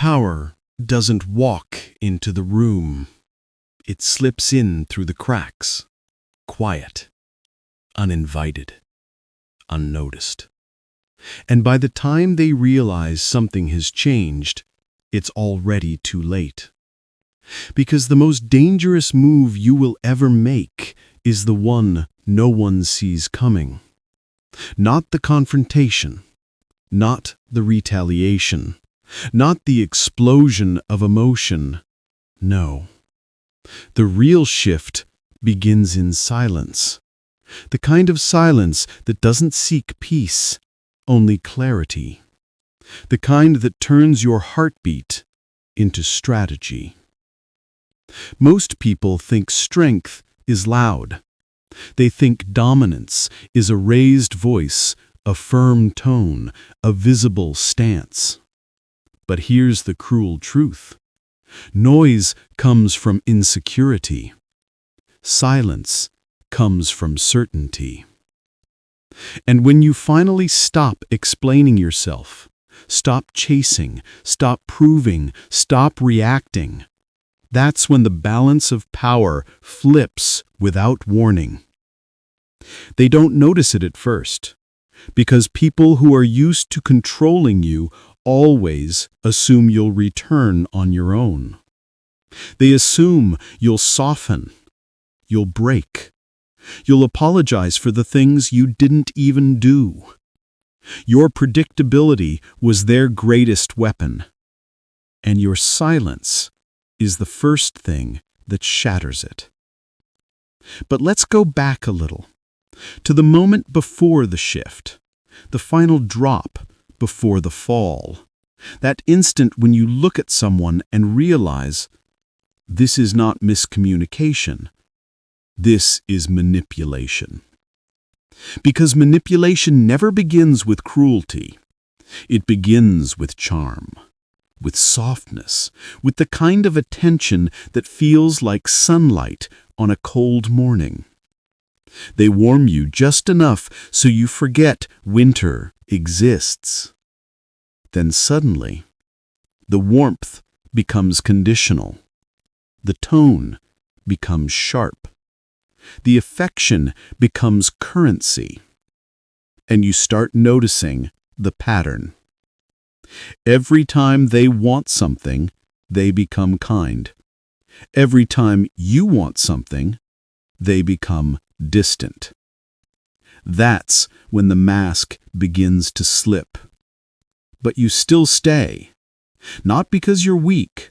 Power doesn't walk into the room. It slips in through the cracks, quiet, uninvited, unnoticed. And by the time they realize something has changed, it's already too late. Because the most dangerous move you will ever make is the one no one sees coming. Not the confrontation, not the retaliation, not the explosion of emotion. No. The real shift begins in silence. The kind of silence that doesn't seek peace, only clarity. The kind that turns your heartbeat into strategy. Most people think strength is loud. They think dominance is a raised voice, a firm tone, a visible stance. But here's the cruel truth. Noise comes from insecurity. Silence comes from certainty. And when you finally stop explaining yourself, stop chasing, stop proving, stop reacting, that's when the balance of power flips without warning. They don't notice it at first, because people who are used to controlling you always assume you'll return on your own. They assume you'll soften, you'll break, you'll apologize for the things you didn't even do. Your predictability was their greatest weapon, and your silence is the first thing that shatters it. But let's go back a little, to the moment before the shift, the final drop before the fall, that instant when you look at someone and realize, this is not miscommunication, this is manipulation. Because manipulation never begins with cruelty. It begins with charm, with softness, with the kind of attention that feels like sunlight on a cold morning. They warm you just enough so you forget winter exists. Then suddenly, the warmth becomes conditional. The tone becomes sharp. The affection becomes currency. And you start noticing the pattern. Every time they want something, they become kind. Every time you want something, they become distant. That's when the mask begins to slip. But you still stay, not because you're weak,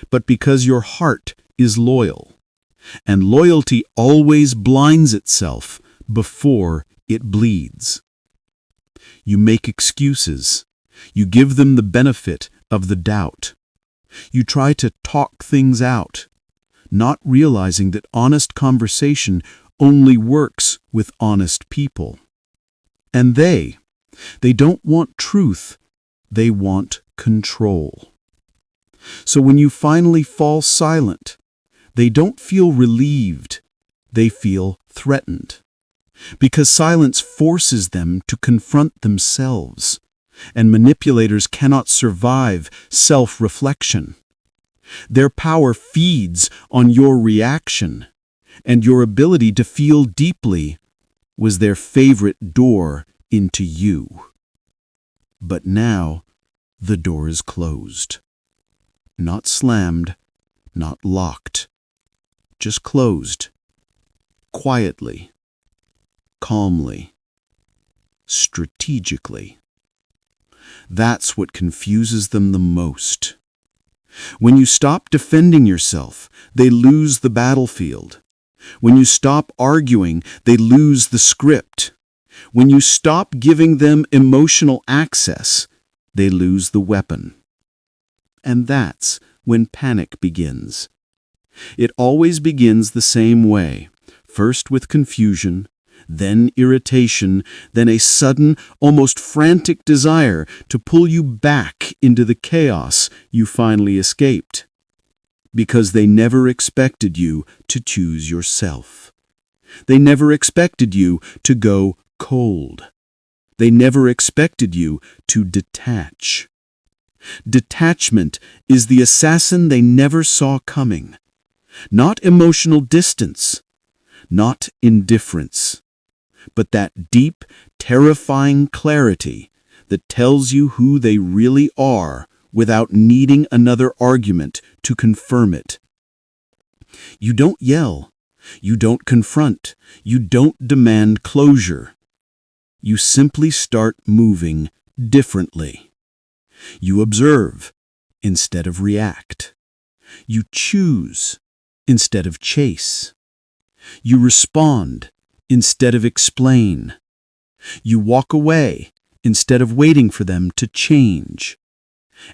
but because your heart is loyal. And loyalty always blinds itself before it bleeds. You make excuses. You give them the benefit of the doubt. You try to talk things out, not realizing that honest conversation only works with honest people. And they don't want truth, they want control. So when you finally fall silent, they don't feel relieved, they feel threatened. Because silence forces them to confront themselves, and manipulators cannot survive self-reflection. Their power feeds on your reaction, and your ability to feel deeply was their favorite door into you. But now, the door is closed. Not slammed, not locked, just closed. Quietly, calmly, strategically. That's what confuses them the most. When you stop defending yourself, they lose the battlefield. When you stop arguing, they lose the script. When you stop giving them emotional access, they lose the weapon. And that's when panic begins. It always begins the same way, first with confusion, then irritation, then a sudden, almost frantic desire to pull you back into the chaos you finally escaped. Because they never expected you to choose yourself. They never expected you to go cold. They never expected you to detach. Detachment is the assassin they never saw coming. Not emotional distance, not indifference, but that deep, terrifying clarity that tells you who they really are without needing another argument to confirm it. You don't yell. You don't confront. You don't demand closure. You simply start moving differently. You observe instead of react. You choose instead of chase. You respond instead of explain. You walk away instead of waiting for them to change.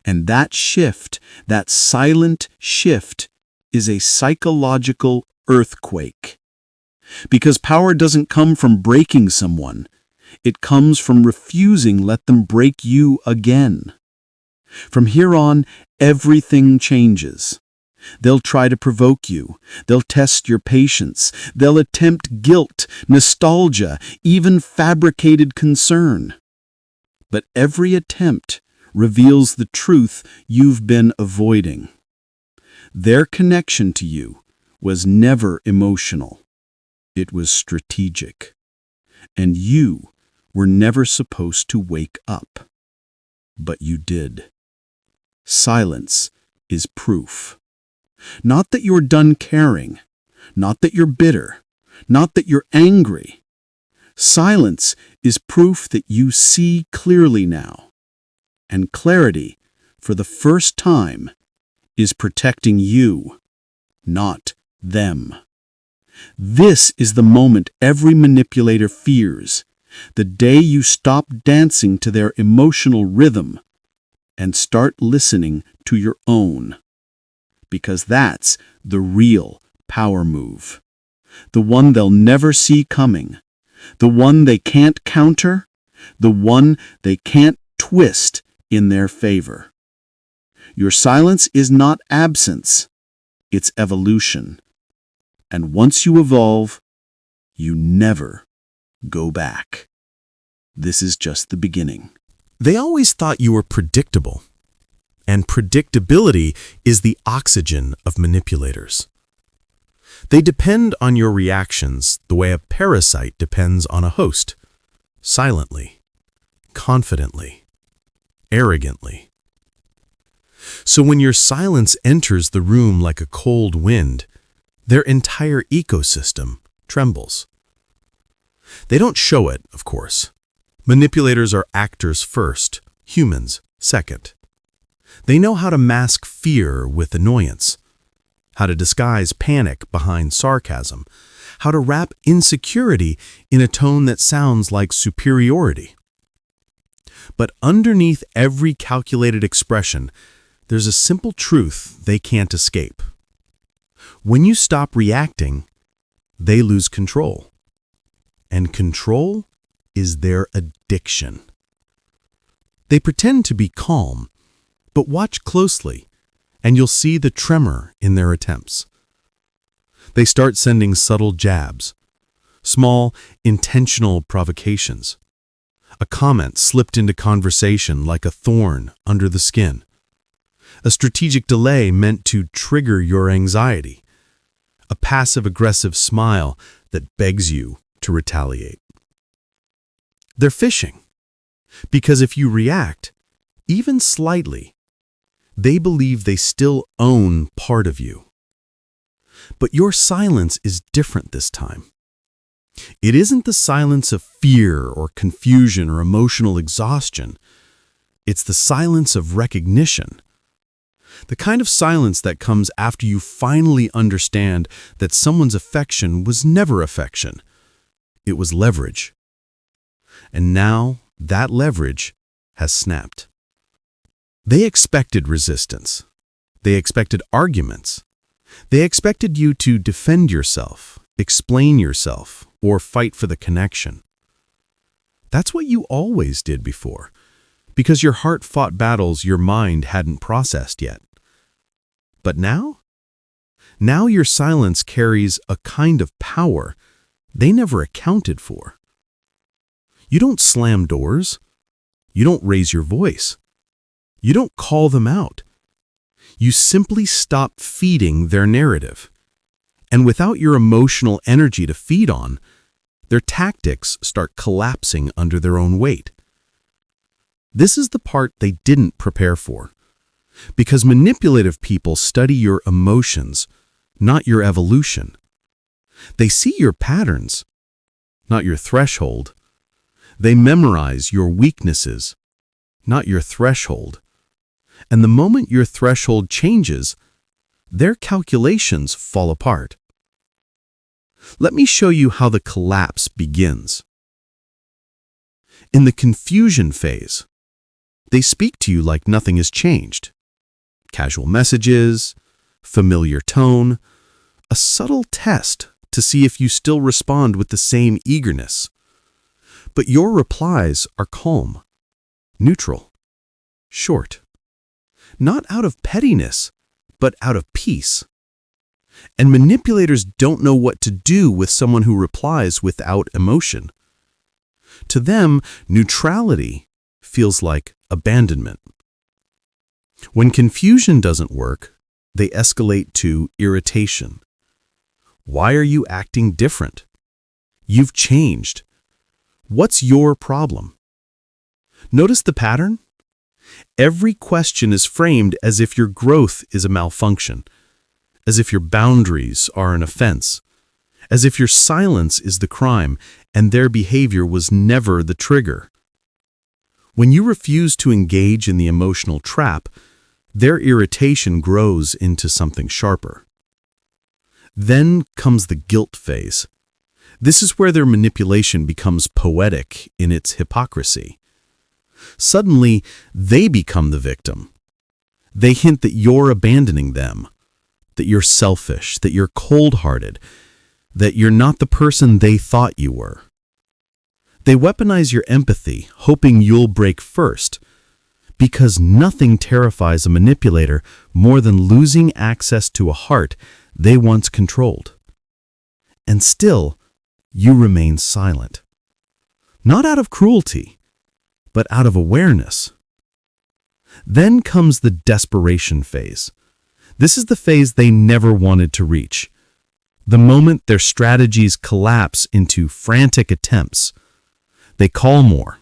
And that shift, that silent shift, is a psychological earthquake. Because power doesn't come from breaking someone. It comes from refusing to let them break you again. From here on, everything changes. They'll try to provoke you. They'll test your patience. They'll attempt guilt, nostalgia, even fabricated concern. But every attempt reveals the truth you've been avoiding. Their connection to you was never emotional. It was strategic. And you were never supposed to wake up. But you did. Silence is proof. Not that you're done caring, not that you're bitter, not that you're angry. Silence is proof that you see clearly now. And clarity, for the first time, is protecting you, not them. This is the moment every manipulator fears, the day you stop dancing to their emotional rhythm and start listening to your own. Because that's the real power move. The one they'll never see coming. The one they can't counter. The one they can't twist in their favor. Your silence is not absence. It's evolution. And once you evolve, you never go back. This is just the beginning. They always thought you were predictable. And predictability is the oxygen of manipulators. They depend on your reactions the way a parasite depends on a host. Silently, confidently, arrogantly. So when your silence enters the room like a cold wind, their entire ecosystem trembles. They don't show it, of course. Manipulators are actors first, humans second. They know how to mask fear with annoyance, how to disguise panic behind sarcasm, how to wrap insecurity in a tone that sounds like superiority. But underneath every calculated expression, there's a simple truth they can't escape. When you stop reacting, they lose control. And control is their addiction. They pretend to be calm, but watch closely, and you'll see the tremor in their attempts. They start sending subtle jabs, small, intentional provocations. A comment slipped into conversation like a thorn under the skin. A strategic delay meant to trigger your anxiety. A passive-aggressive smile that begs you to retaliate. They're fishing, because if you react, even slightly, they believe they still own part of you. But your silence is different this time. It isn't the silence of fear or confusion or emotional exhaustion. It's the silence of recognition. The kind of silence that comes after you finally understand that someone's affection was never affection. It was leverage. And now that leverage has snapped. They expected resistance. They expected arguments. They expected you to defend yourself, explain yourself, or fight for the connection. That's what you always did before, because your heart fought battles your mind hadn't processed yet. But now? Now your silence carries a kind of power they never accounted for. You don't slam doors. You don't raise your voice. You don't call them out. You simply stop feeding their narrative. And without your emotional energy to feed on, their tactics start collapsing under their own weight. This is the part they didn't prepare for. Because manipulative people study your emotions, not your evolution. They see your patterns, not your threshold. They memorize your weaknesses, not your threshold. And the moment your threshold changes, their calculations fall apart. Let me show you how the collapse begins. In the confusion phase, they speak to you like nothing has changed. Casual messages, familiar tone, a subtle test to see if you still respond with the same eagerness. But your replies are calm, neutral, short. Not out of pettiness, but out of peace. And manipulators don't know what to do with someone who replies without emotion. To them, neutrality feels like abandonment. When confusion doesn't work, they escalate to irritation. Why are you acting different? You've changed. What's your problem? Notice the pattern? Every question is framed as if your growth is a malfunction, as if your boundaries are an offense, as if your silence is the crime and their behavior was never the trigger. When you refuse to engage in the emotional trap, their irritation grows into something sharper. Then comes the guilt phase. This is where their manipulation becomes poetic in its hypocrisy. Suddenly, they become the victim. They hint that you're abandoning them, that you're selfish, that you're cold-hearted, that you're not the person they thought you were. They weaponize your empathy, hoping you'll break first, because nothing terrifies a manipulator more than losing access to a heart they once controlled. And still, you remain silent. Not out of cruelty, but out of awareness. Then comes the desperation phase. This is the phase they never wanted to reach. The moment their strategies collapse into frantic attempts. They call more,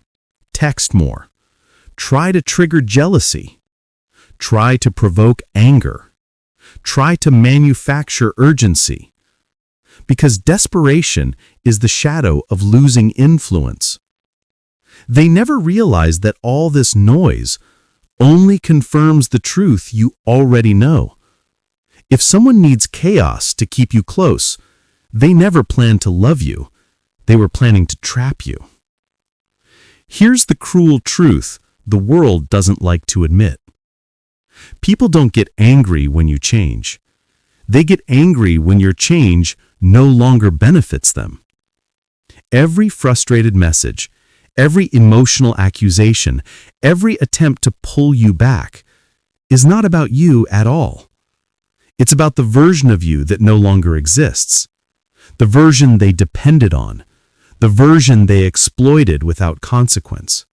text more, try to trigger jealousy, try to provoke anger, try to manufacture urgency. Because desperation is the shadow of losing influence. They never realize that all this noise only confirms the truth you already know. If someone needs chaos to keep you close, they never planned to love you. They were planning to trap you. Here's the cruel truth the world doesn't like to admit. People don't get angry when you change. They get angry when your change no longer benefits them. Every frustrated message, every emotional accusation, every attempt to pull you back is not about you at all. It's about the version of you that no longer exists, the version they depended on, the version they exploited without consequence.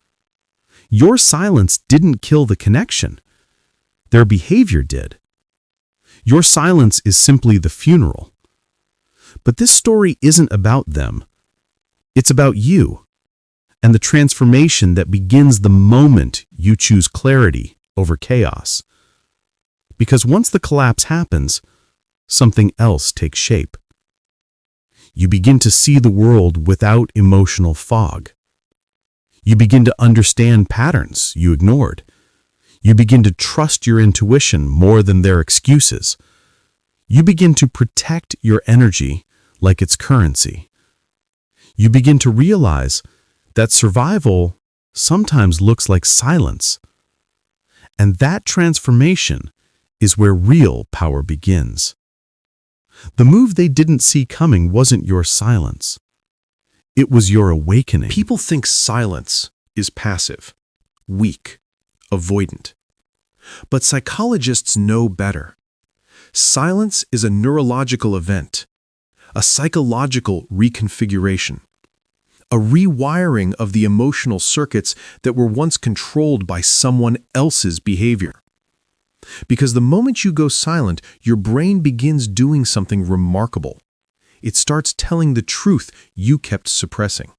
Your silence didn't kill the connection. Their behavior did. Your silence is simply the funeral. But this story isn't about them. It's about you and the transformation that begins the moment you choose clarity over chaos. Because once the collapse happens, something else takes shape. You begin to see the world without emotional fog. You begin to understand patterns you ignored. You begin to trust your intuition more than their excuses. You begin to protect your energy like it's currency. You begin to realize that survival sometimes looks like silence. And that transformation is where real power begins. The move they didn't see coming wasn't your silence. It was your awakening. People think silence is passive, weak, avoidant. But psychologists know better. Silence is a neurological event, a psychological reconfiguration. a rewiring of the emotional circuits that were once controlled by someone else's behavior. Because the moment you go silent, your brain begins doing something remarkable. It starts telling the truth you kept suppressing.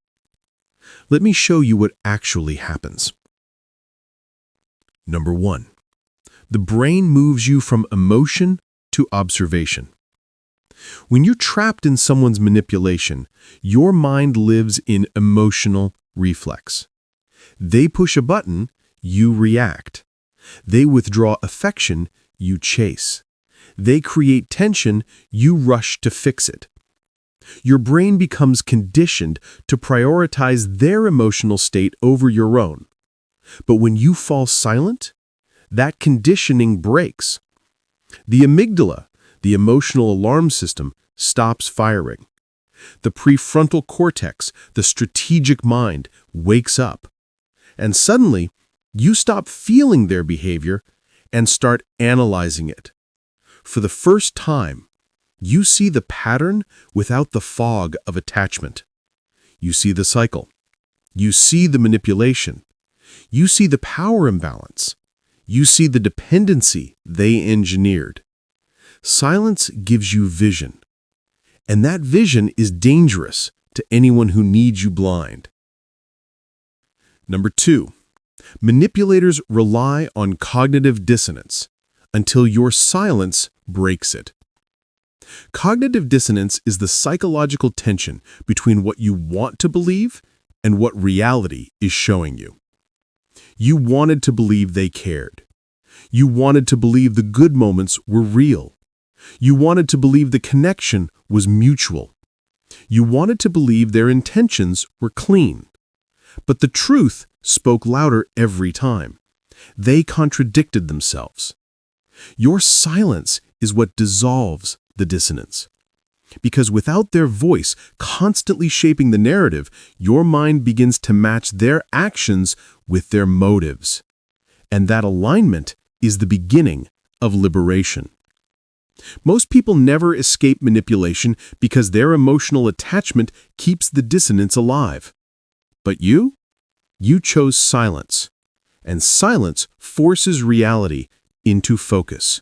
Let me show you what actually happens. Number 1. The brain moves you from emotion to observation. When you're trapped in someone's manipulation, your mind lives in emotional reflex. They push a button, you react. They withdraw affection, you chase. They create tension, you rush to fix it. Your brain becomes conditioned to prioritize their emotional state over your own. But when you fall silent, that conditioning breaks. The amygdala, the emotional alarm system, stops firing. The prefrontal cortex, the strategic mind, wakes up. And suddenly, you stop feeling their behavior and start analyzing it. For the first time, you see the pattern without the fog of attachment. You see the cycle. You see the manipulation. You see the power imbalance. You see the dependency they engineered. Silence gives you vision. And that vision is dangerous to anyone who needs you blind. Number 2. Manipulators rely on cognitive dissonance until your silence breaks it. Cognitive dissonance is the psychological tension between what you want to believe and what reality is showing you. You wanted to believe they cared. You wanted to believe the good moments were real. You wanted to believe the connection was mutual. You wanted to believe their intentions were clean. But the truth spoke louder every time. They contradicted themselves. Your silence is what dissolves the dissonance. Because without their voice constantly shaping the narrative, your mind begins to match their actions with their motives. And that alignment is the beginning of liberation. Most people never escape manipulation because their emotional attachment keeps the dissonance alive. But you chose silence, and silence forces reality into focus.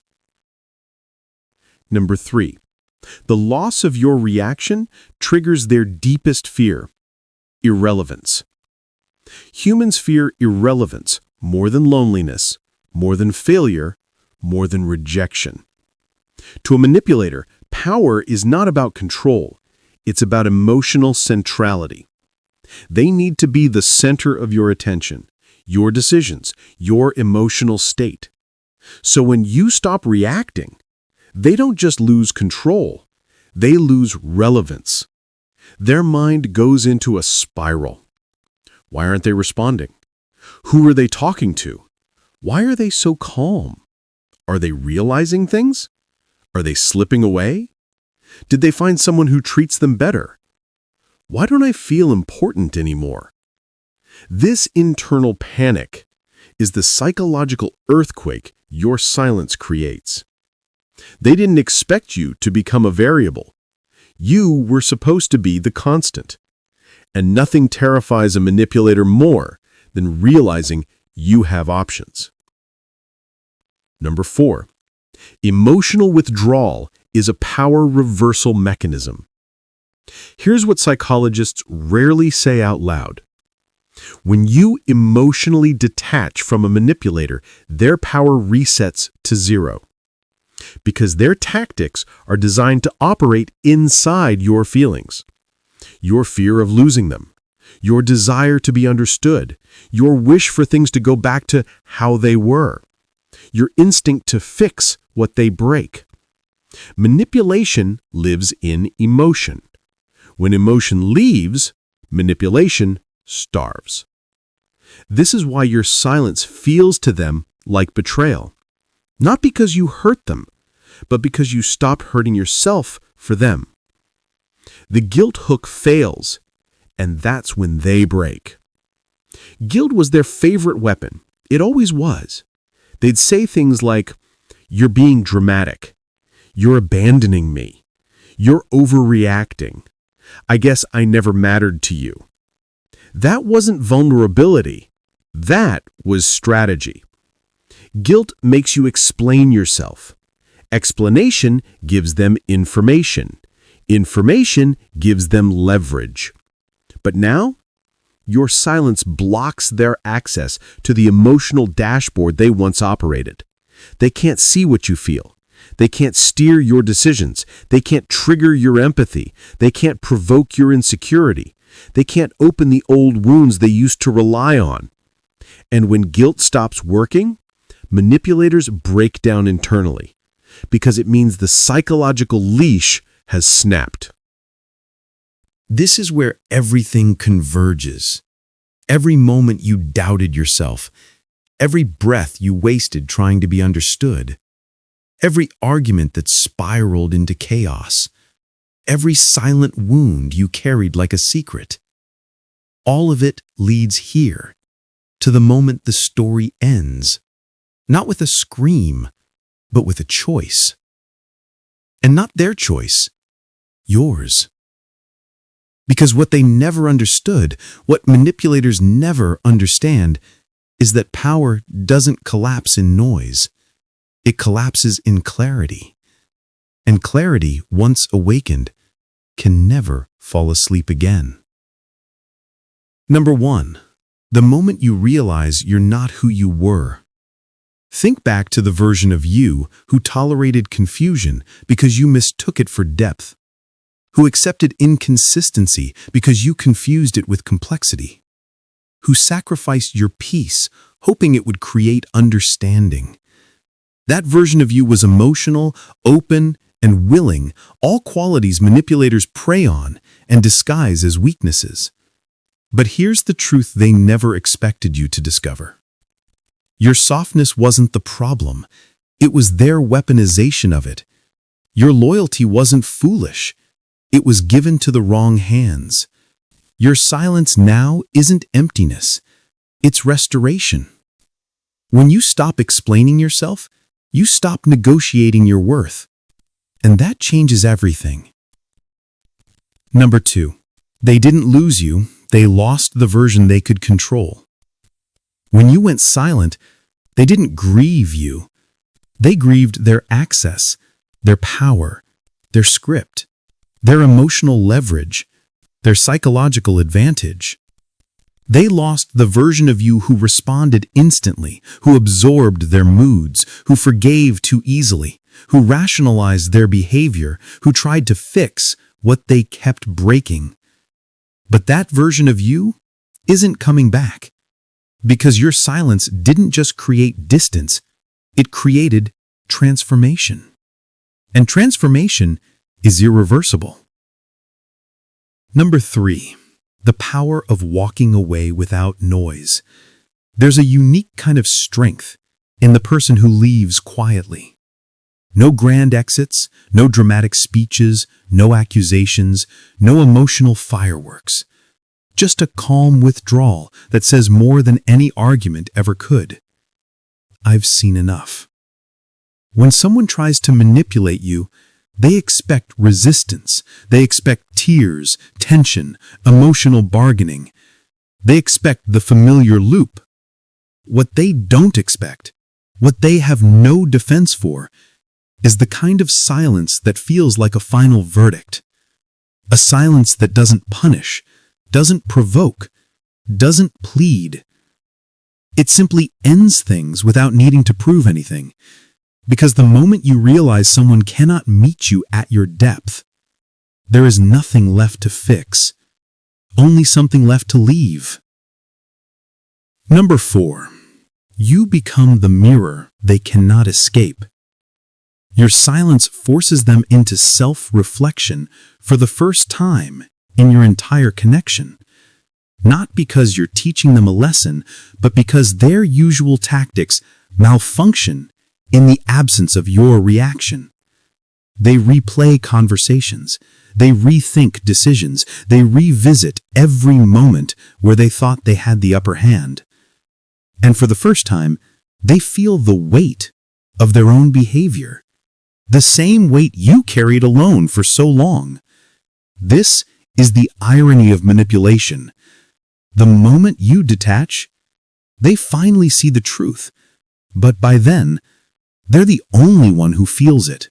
Number 3. The loss of your reaction triggers their deepest fear, irrelevance. Humans fear irrelevance more than loneliness, more than failure, more than rejection. To a manipulator, power is not about control. It's about emotional centrality. They need to be the center of your attention, your decisions, your emotional state. So when you stop reacting, they don't just lose control, they lose relevance. Their mind goes into a spiral. Why aren't they responding? Who are they talking to? Why are they so calm? Are they realizing things? Are they slipping away? Did they find someone who treats them better? Why don't I feel important anymore? This internal panic is the psychological earthquake your silence creates. They didn't expect you to become a variable. You were supposed to be the constant. And nothing terrifies a manipulator more than realizing you have options. Number 4. Emotional withdrawal is a power reversal mechanism. Here's what psychologists rarely say out loud. When you emotionally detach from a manipulator, their power resets to 0. Because their tactics are designed to operate inside your feelings. Your fear of losing them, your desire to be understood, your wish for things to go back to how they were, your instinct to fix what they break. Manipulation lives in emotion. When emotion leaves, manipulation starves. This is why your silence feels to them like betrayal. Not because you hurt them, but because you stopped hurting yourself for them. The guilt hook fails, and that's when they break. Guilt was their favorite weapon. It always was. They'd say things like, "You're being dramatic. You're abandoning me. You're overreacting. I guess I never mattered to you." That wasn't vulnerability. That was strategy. Guilt makes you explain yourself. Explanation gives them information. Information gives them leverage. But now, your silence blocks their access to the emotional dashboard they once operated. They can't see what you feel. They can't steer your decisions. They can't trigger your empathy. They can't provoke your insecurity. They can't open the old wounds they used to rely on. And when guilt stops working, manipulators break down internally, because it means the psychological leash has snapped. This is where everything converges. Every moment you doubted yourself, every breath you wasted trying to be understood, every argument that spiraled into chaos, every silent wound you carried like a secret. All of it leads here, to the moment the story ends, not with a scream, but with a choice. And not their choice, yours. Because what they never understood, what manipulators never understand, is that power doesn't collapse in noise. It collapses in clarity. And clarity, once awakened, can never fall asleep again. Number 1. The moment you realize you're not who you were. Think back to the version of you who tolerated confusion because you mistook it for depth, who accepted inconsistency because you confused it with complexity, who sacrificed your peace hoping it would create understanding. That version of you was emotional, open, and willing, all qualities manipulators prey on and disguise as weaknesses. But here's the truth they never expected you to discover. Your softness wasn't the problem. It was their weaponization of it. Your loyalty wasn't foolish. It was given to the wrong hands. Your silence now isn't emptiness. It's restoration. When you stop explaining yourself, you stop negotiating your worth. And that changes everything. Number 2. They didn't lose you. They lost the version they could control. When you went silent, they didn't grieve you. They grieved their access, their power, their script, their emotional leverage, their psychological advantage. They lost the version of you who responded instantly, who absorbed their moods, who forgave too easily, who rationalized their behavior, who tried to fix what they kept breaking. But that version of you isn't coming back, because your silence didn't just create distance, it created transformation. And transformation is irreversible. Number 3, the power of walking away without noise. There's a unique kind of strength in the person who leaves quietly. No grand exits, no dramatic speeches, no accusations, no emotional fireworks. Just a calm withdrawal that says more than any argument ever could. I've seen enough. When someone tries to manipulate you, they expect resistance. They expect tears, tension, emotional bargaining. They expect the familiar loop. What they don't expect, what they have no defense for, is the kind of silence that feels like a final verdict. A silence that doesn't punish, doesn't provoke, doesn't plead. It simply ends things without needing to prove anything. Because the moment you realize someone cannot meet you at your depth, there is nothing left to fix, only something left to leave. Number 4, you become the mirror they cannot escape. Your silence forces them into self-reflection for the first time in your entire connection. Not because you're teaching them a lesson, but because their usual tactics malfunction in the absence of your reaction. They replay conversations. They rethink decisions. They revisit every moment where they thought they had the upper hand. And for the first time, they feel the weight of their own behavior. The same weight you carried alone for so long. This is the irony of manipulation. The moment you detach, they finally see the truth. But by then, they're the only one who feels it.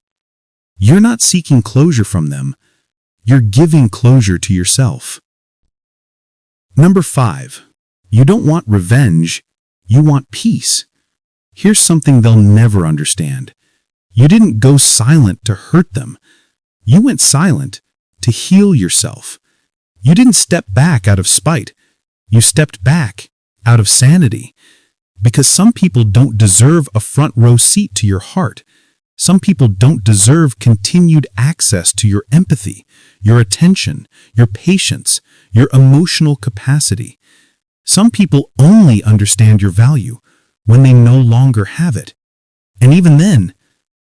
You're not seeking closure from them. You're giving closure to yourself. Number 5. You don't want revenge. You want peace. Here's something they'll never understand. You didn't go silent to hurt them. You went silent to heal yourself. You didn't step back out of spite. You stepped back out of sanity. Because some people don't deserve a front row seat to your heart. Some people don't deserve continued access to your empathy, your attention, your patience, your emotional capacity. Some people only understand your value when they no longer have it. And even then,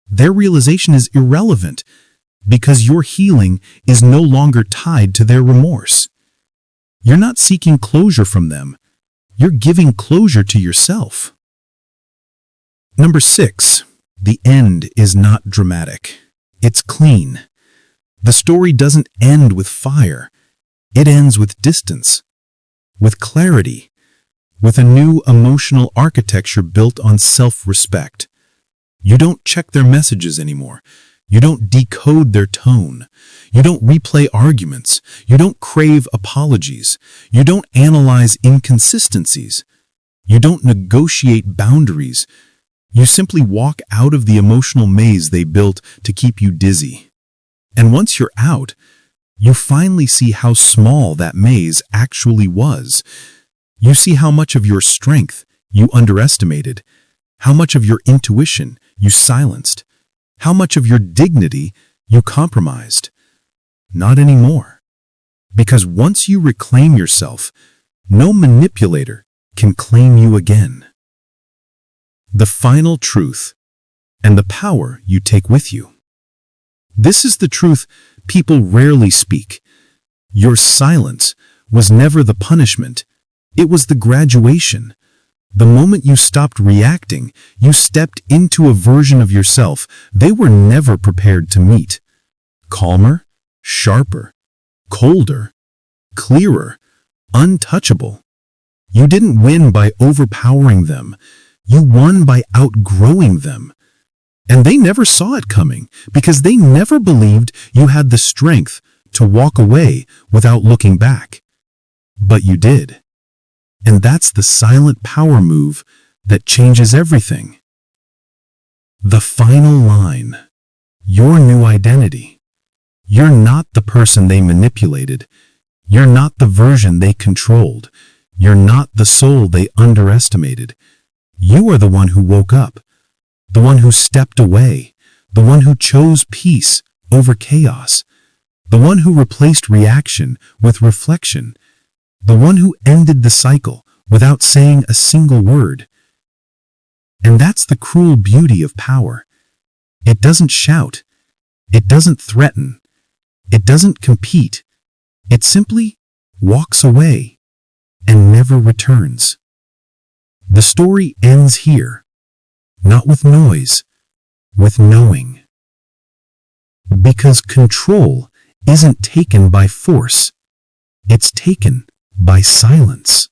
their realization is irrelevant because your healing is no longer tied to their remorse. You're not seeking closure from them. You're giving closure to yourself. Number 6. The end is not dramatic. It's clean. The story doesn't end with fire. It ends with distance, with clarity, with a new emotional architecture built on self-respect. You don't check their messages anymore. You don't decode their tone. You don't replay arguments. You don't crave apologies. You don't analyze inconsistencies. You don't negotiate boundaries. You simply walk out of the emotional maze they built to keep you dizzy. And once you're out, you finally see how small that maze actually was. You see how much of your strength you underestimated, how much of your intuition you silenced, how much of your dignity you compromised. Not anymore. Because once you reclaim yourself, no manipulator can claim you again. The final truth and the power you take with you. This is the truth people rarely speak. Your silence was never the punishment. It was the graduation. The moment you stopped reacting, you stepped into a version of yourself they were never prepared to meet. Calmer, sharper, colder, clearer, untouchable. You didn't win by overpowering them. You won by outgrowing them. And they never saw it coming because they never believed you had the strength to walk away without looking back. But you did. And that's the silent power move that changes everything. The final line. Your new identity. You're not the person they manipulated. You're not the version they controlled. You're not the soul they underestimated. You are the one who woke up, the one who stepped away, the one who chose peace over chaos, the one who replaced reaction with reflection, the one who ended the cycle without saying a single word. And that's the cruel beauty of power. It doesn't shout. It doesn't threaten. It doesn't compete. It simply walks away and never returns. The story ends here, not with noise, with knowing. Because control isn't taken by force. It's taken by silence.